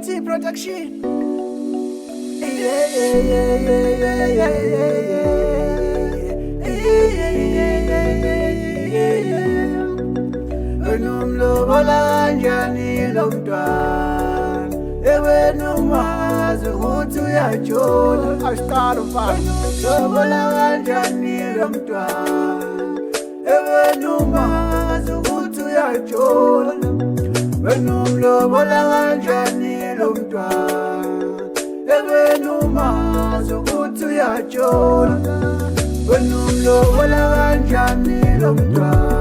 Multi Production. Nomlobola kanjani lo mntwana ewenumazi ukuthi uyajola asiqala mfana nomlobola kanjani lo mntwana ewenumazi ukuthi uyajola nomlobola kanjani lo mntwana ewenumazi ukuthi uyajola nomlobola kanjani lo mntwana